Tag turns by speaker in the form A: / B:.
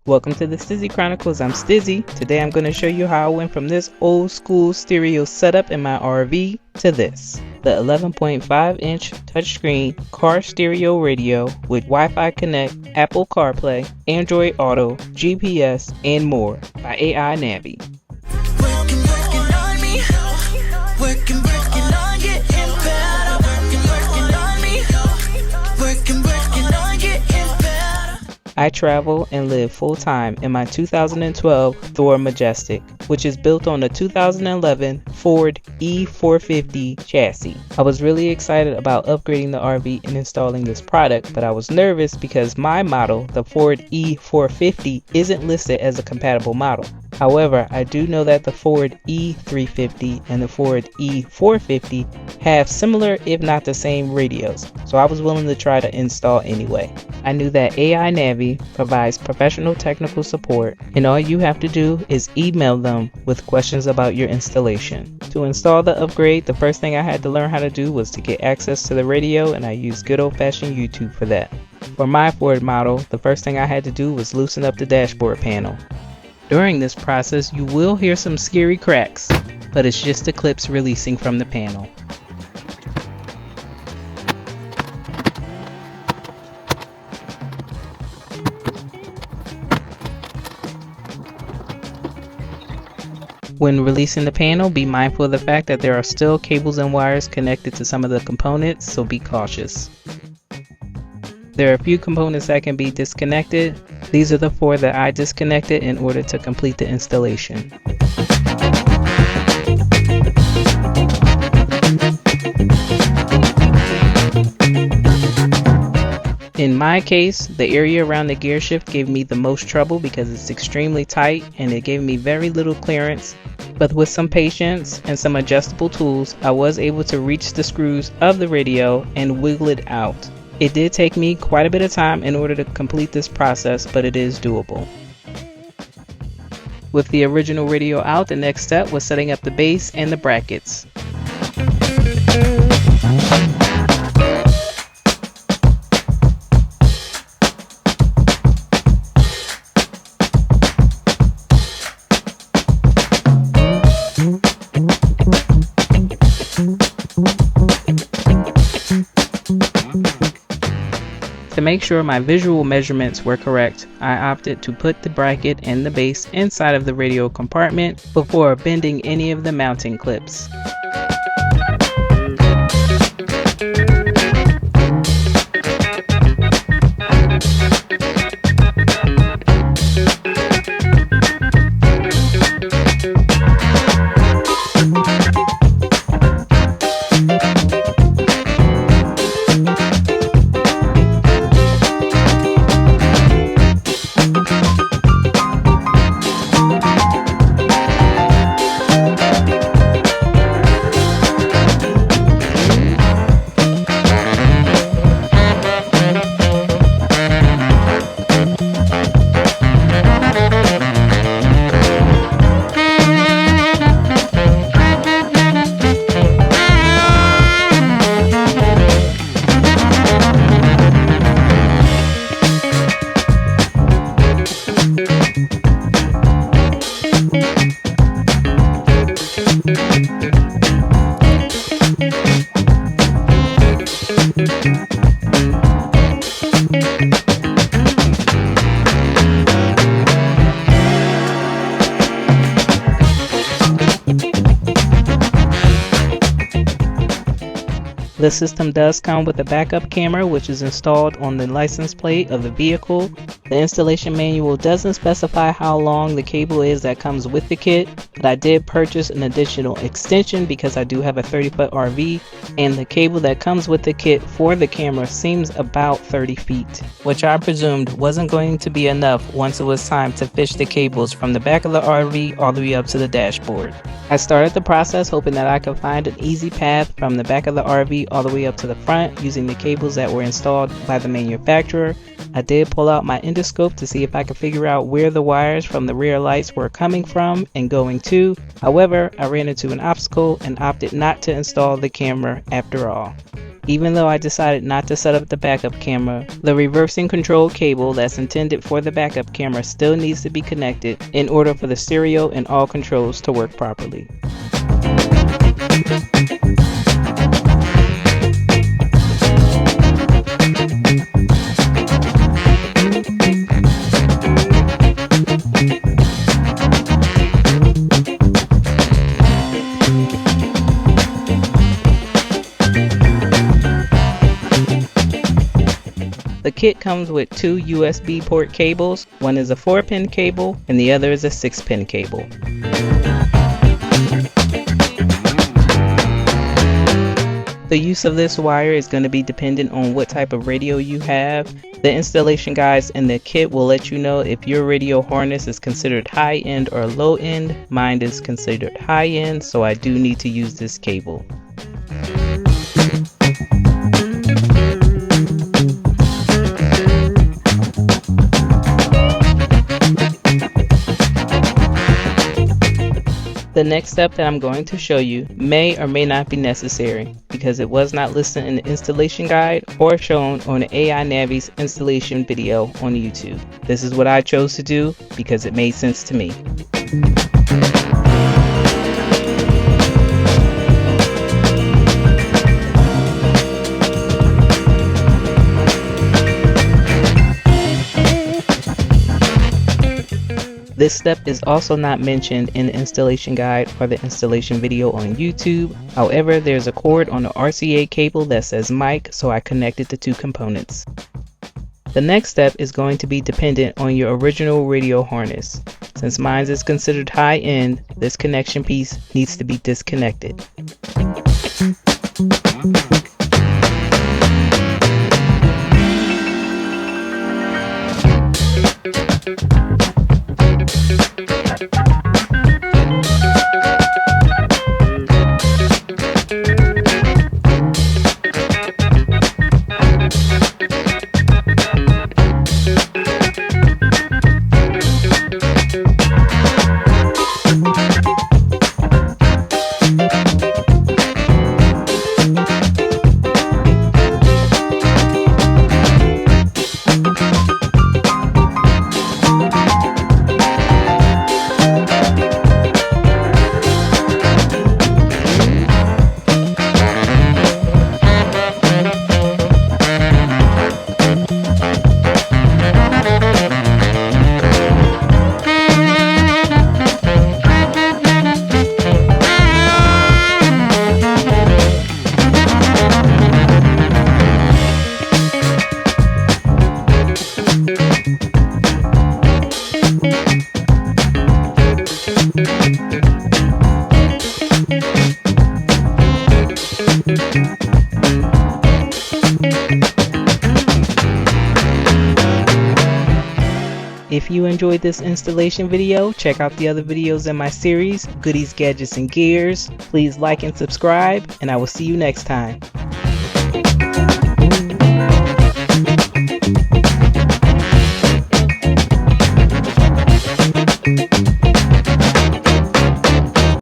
A: Welcome to the Stizzy Chronicles. I'm Stizzy. Today I'm going to show you how I went from this old school stereo setup in my RV to this. The 11.5 inch touchscreen car stereo radio with Wi-Fi Connect, Apple CarPlay, Android Auto, GPS, and more by AINAVI. I travel and live full-time in my 2012 Thor Majestic, which is built on the 2011 Ford E-450 chassis. I was really excited about upgrading the RV and installing this product, but I was nervous because my model, the Ford E-450, isn't listed as a compatible model. However, I do know that the Ford E-350 and the Ford E-450 have similar, if not the same, radios, so I was willing to try to install anyway. I knew that AINAVI provides professional technical support, and all you have to do is email them with questions about your installation. To install the upgrade, the first thing I had to learn how to do was to get access to the radio, and I used good old-fashioned YouTube for that. For my Ford model, the first thing I had to do was loosen up the dashboard panel. During this process, you will hear some scary cracks, but it's just the clips releasing from the panel. When releasing the panel, be mindful of the fact that there are still cables and wires connected to some of the components, so be cautious. There are a few components that can be disconnected. These are the 4 that I disconnected in order to complete the installation. In my case, the area around the gear shift gave me the most trouble because it's extremely tight and it gave me very little clearance, but with some patience and some adjustable tools, I was able to reach the screws of the radio and wiggle it out. It did take me quite a bit of time in order to complete this process, but it is doable. With the original radio out, the next step was setting up the base and the brackets. To make sure my visual measurements were correct, I opted to put the bracket and the base inside of the radio compartment before bending any of the mounting clips. The system does come with a backup camera, which is installed on the license plate of the vehicle. The installation manual doesn't specify how long the cable is that comes with the kit, but I did purchase an additional extension because I do have a 30-foot RV, and the cable that comes with the kit for the camera seems about 30 feet, which I presumed wasn't going to be enough once it was time to fish the cables from the back of the RV all the way up to the dashboard. I started the process hoping that I could find an easy path from the back of the RV all the way up to the front using the cables that were installed by the manufacturer. I did pull out my independent endoscope to see if I could figure out where the wires from the rear lights were coming from and going to. However, I ran into an obstacle and opted not to install the camera after all. Even though I decided not to set up the backup camera, the reversing control cable that's intended for the backup camera still needs to be connected in order for the stereo and all controls to work properly. The kit comes with two USB port cables. One is a 4-pin cable and the other is a 6-pin cable. The use of this wire is going to be dependent on what type of radio you have. The installation guides in the kit will let you know if your radio harness is considered high-end or low-end. Mine is considered high-end, so I do need to use this cable. The next step that I'm going to show you may or may not be necessary because it was not listed in the installation guide or shown on the AINAVI's installation video on YouTube. This is what I chose to do because it made sense to me. This step is also not mentioned in the installation guide or the installation video on YouTube. However, there's a cord on the RCA cable that says mic, so I connected the two components. The next step is going to be dependent on your original radio harness. Since mine is considered high-end, this connection piece needs to be disconnected. If you enjoyed this installation video, check out the other videos in my series, Goodies, Gadgets, and Gears. Please like and subscribe, and I will see you next time.